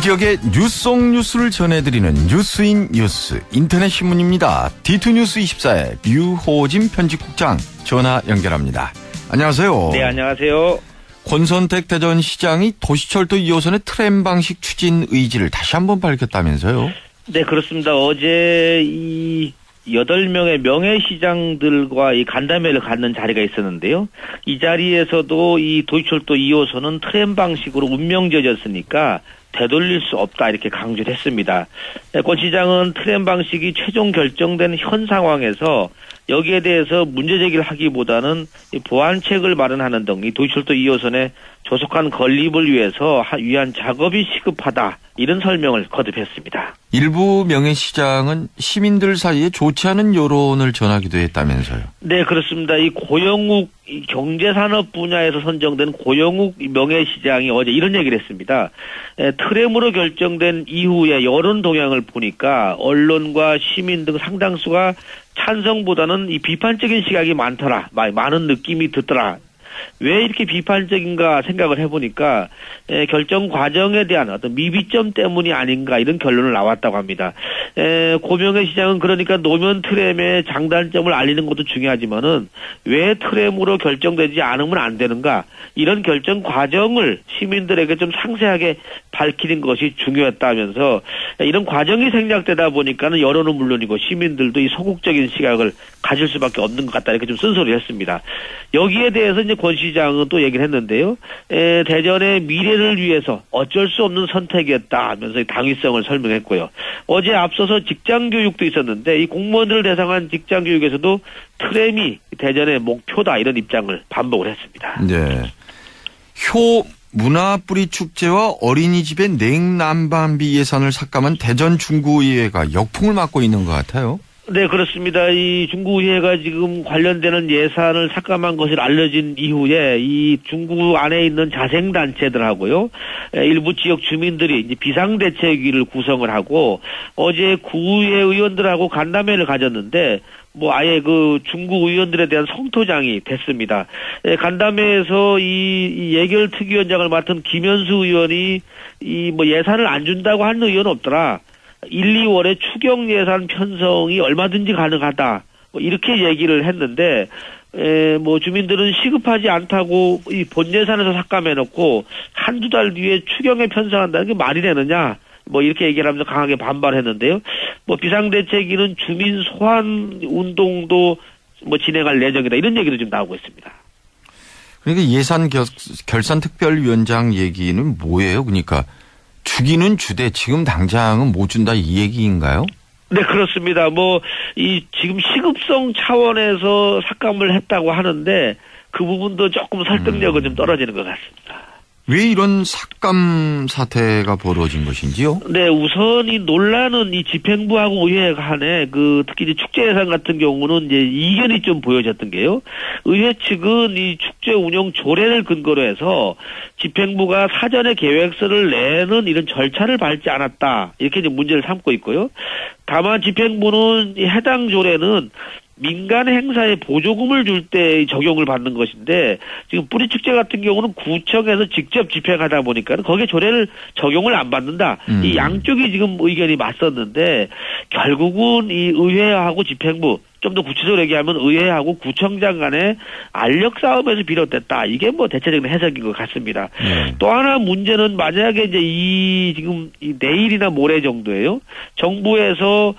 우리 지역의 뉴스 속 뉴스를 전해드리는 뉴스인 뉴스 인터넷 신문입니다. D2뉴스24의 류호진 편집국장 전화 연결합니다. 안녕하세요. 네, 안녕하세요. 권선택 대전시장이 도시철도 2호선의 트램 방식 추진 의지를 다시 한번 밝혔다면서요? 네, 그렇습니다. 어제 이 8명의 명예시장들과 이 간담회를 갖는 자리가 있었는데요. 이 자리에서도 이 도시철도 2호선은 트램 방식으로 운명지어졌으니까 되돌릴 수 없다 이렇게 강조를 했습니다. 권 시장은 트램 방식이 최종 결정된 현 상황에서 여기에 대해서 문제제기를 하기보다는 보완책을 마련하는 등 이 도시철도 2호선의 조속한 건립을 위한 작업이 시급하다 이런 설명을 거듭했습니다. 일부 명예시장은 시민들 사이에 좋지 않은 여론을 전하기도 했다면서요? 네, 그렇습니다. 이 고영욱 경제산업 분야에서 선정된 고영욱 명예시장이 어제 이런 얘기를 했습니다. 트램으로 결정된 이후에 여론 동향을 보니까 언론과 시민 등 상당수가 찬성보다는 이 비판적인 시각이 많은 느낌이 듣더라. 왜 이렇게 비판적인가 생각을 해보니까 결정 과정에 대한 어떤 미비점 때문이 아닌가 이런 결론을 나왔다고 합니다. 고명의 시장은 그러니까 노면 트램의 장단점을 알리는 것도 중요하지만은 왜 트램으로 결정되지 않으면 안 되는가 이런 결정 과정을 시민들에게 좀 상세하게 밝히는 것이 중요했다면서 이런 과정이 생략되다 보니까는 여론은 물론이고 시민들도 이 소극적인 시각을 가질 수밖에 없는 것 같다 이렇게 좀 쓴소리를 했습니다. 여기에 대해서 이제 권 시장은 또 얘기를 했는데요. 대전의 미래를 위해서 어쩔 수 없는 선택이었다 하면서 당위성을 설명했고요. 어제 앞서서 직장 교육도 있었는데 이 공무원들을 대상한 직장 교육에서도 트램이 대전의 목표다 이런 입장을 반복을 했습니다. 네. 효 문화뿌리 축제와 어린이집의 냉난방비 예산을 삭감한 대전 중구의회가 역풍을 맞고 있는 것 같아요. 네, 그렇습니다. 이 중구의회가 지금 관련되는 예산을 삭감한 것을 알려진 이후에 이 중구 안에 있는 자생단체들하고요, 일부 지역 주민들이 이제 비상대책위를 구성을 하고 어제 구의회 의원들하고 간담회를 가졌는데 아예 그 중구 의원들에 대한 성토장이 됐습니다. 간담회에서 이 예결 특위원장을 맡은 김현수 의원이 예산을 안 준다고 하는 의원은 없더라. 1, 2월에 추경 예산 편성이 얼마든지 가능하다. 이렇게 얘기를 했는데, 주민들은 시급하지 않다고 이 본 예산에서 삭감해놓고 한두 달 뒤에 추경에 편성한다는 게 말이 되느냐. 이렇게 얘기를 하면서 강하게 반발했는데요. 비상대책위는 주민 소환 운동도 진행할 예정이다. 이런 얘기도 지금 나오고 있습니다. 그러니까 예산 결산 특별위원장 얘기는 뭐예요? 그러니까 주기는 주되 지금 당장은 못 준다 이 얘기인가요? 네, 그렇습니다. 지금 시급성 차원에서 삭감을 했다고 하는데 그 부분도 조금 설득력은 좀 떨어지는 것 같습니다. 왜 이런 삭감 사태가 벌어진 것인지요? 네, 우선 이 논란은 이 집행부하고 의회 간에 특히 이제 축제 예산 같은 경우는 이제 이견이 좀 보여졌던 게요. 의회 측은 이 축제 운영 조례를 근거로 해서 집행부가 사전에 계획서를 내는 이런 절차를 밟지 않았다. 이렇게 이제 문제를 삼고 있고요. 다만 집행부는 이 해당 조례는 민간 행사에 보조금을 줄 때 적용을 받는 것인데 지금 뿌리축제 같은 경우는 구청에서 직접 집행하다 보니까 거기에 조례를 적용을 안 받는다. 이 양쪽이 지금 의견이 맞섰는데 결국은 이 의회하고 집행부 좀 더 구체적으로 얘기하면 의회하고 구청장 간의 알력 싸움에서 비롯됐다. 이게 대체적인 해석인 것 같습니다. 또 하나 문제는 만약에 이제 지금 내일이나 모레 정도예요. 정부에서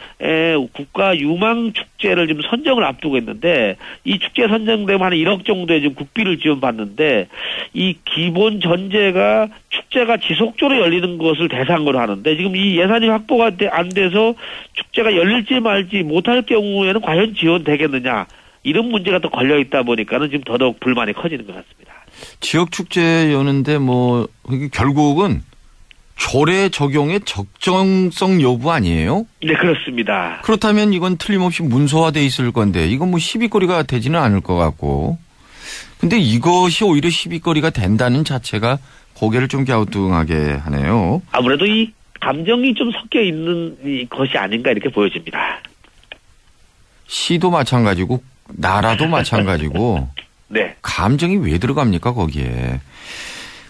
국가 유망 축제를 지금 선정을 앞두고 있는데 이 축제 선정되면 한 1억 정도의 지금 국비를 지원받는데 이 기본 전제가 축제가 지속적으로 열리는 것을 대상으로 하는데 지금 이 예산이 확보가 안 돼서 축제가 열릴지 말지 못할 경우에는 과연 지원되겠느냐 이런 문제가 또 걸려 있다 보니까는 지금 더더욱 불만이 커지는 것 같습니다. 지역 축제 여는데 결국은 조례 적용의 적정성 여부 아니에요? 네, 그렇습니다. 그렇다면 이건 틀림없이 문서화돼 있을 건데 이건 시비거리가 되지는 않을 것 같고. 근데 이것이 오히려 시비거리가 된다는 자체가 고개를 좀 갸우뚱하게 하네요. 아무래도 이 감정이 좀 섞여 있는 것이 아닌가 이렇게 보여집니다. 시도 마찬가지고 나라도 마찬가지고 네. 감정이 왜 들어갑니까 거기에.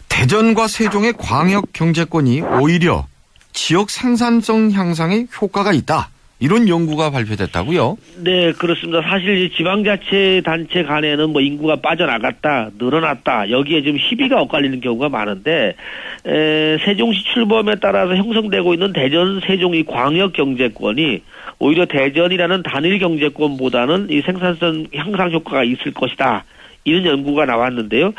대전과 세종의 광역 경제권이 오히려 지역 생산성 향상에 효과가 있다. 이런 연구가 발표됐다고요? 네, 그렇습니다. 사실 이 지방자치단체 간에는 뭐 인구가 빠져나갔다, 늘어났다, 여기에 지금 희비가 엇갈리는 경우가 많은데, 세종시 출범에 따라서 형성되고 있는 대전, 세종 이 광역 경제권이 오히려 대전이라는 단일 경제권보다는 이 생산성 향상 효과가 있을 것이다. 이런 연구가 나왔는데요.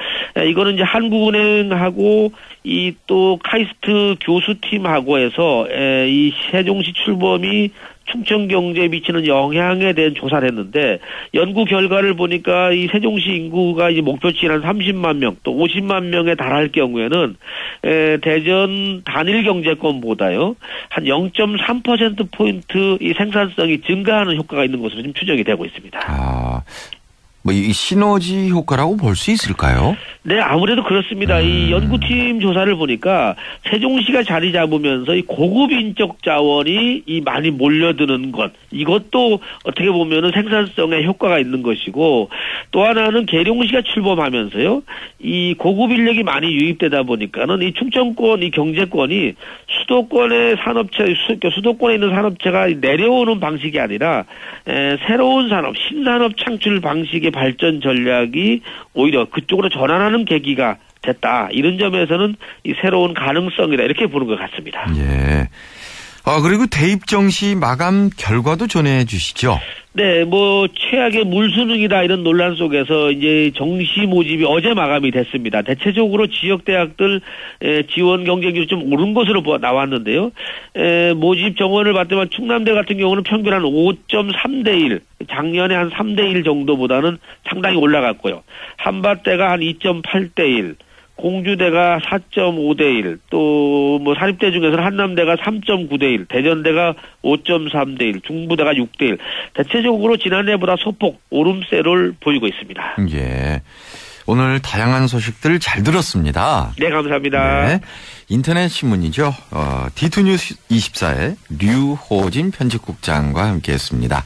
이거는 이제 한국은행하고 이 또 카이스트 교수팀하고 해서 이 세종시 출범이 충청 경제에 미치는 영향에 대한 조사를 했는데 연구 결과를 보니까 이 세종시 인구가 이제 목표치 한 30만 명 또 50만 명에 달할 경우에는 대전 단일 경제권보다요 한 0.3% 포인트 이 생산성이 증가하는 효과가 있는 것으로 지금 추정이 되고 있습니다. 아. 뭐 이 시너지 효과라고 볼 수 있을까요? 네, 아무래도 그렇습니다. 이 연구팀 조사를 보니까 세종시가 자리 잡으면서 이 고급 인적 자원이 이 많이 몰려드는 것, 이것도 어떻게 보면은 생산성에 효과가 있는 것이고, 또 하나는 계룡시가 출범하면서요, 이 고급 인력이 많이 유입되다 보니까는 이 충청권 이 경제권이 수도권의 산업체, 수도권에 있는 산업체가 내려오는 방식이 아니라 새로운 산업, 신산업 창출 방식의 발전 전략이 오히려 그쪽으로 전환하는 계기가 됐다. 이런 점에서는 이 새로운 가능성이다. 이렇게 보는 것 같습니다. 예. 그리고 대입 정시 마감 결과도 전해 주시죠. 네, 뭐 최악의 물수능이다 이런 논란 속에서 이제 정시 모집이 어제 마감이 됐습니다. 대체적으로 지역 대학들 지원 경쟁률이 좀 오른 것으로 나왔는데요. 모집 정원을 봤더니 충남대 같은 경우는 평균 한 5.3대 1, 작년에 한 3대 1 정도보다는 상당히 올라갔고요. 한밭대가 한 2.8대 1. 공주대가 4.5대 1, 또 뭐 사립대 중에서는 한남대가 3.9대 1, 대전대가 5.3대 1, 중부대가 6대 1. 대체적으로 지난해보다 소폭 오름세를 보이고 있습니다. 예. 오늘 다양한 소식들 잘 들었습니다. 네, 감사합니다. 네. 인터넷 신문이죠. D2뉴스 24의 류호진 편집국장과 함께했습니다.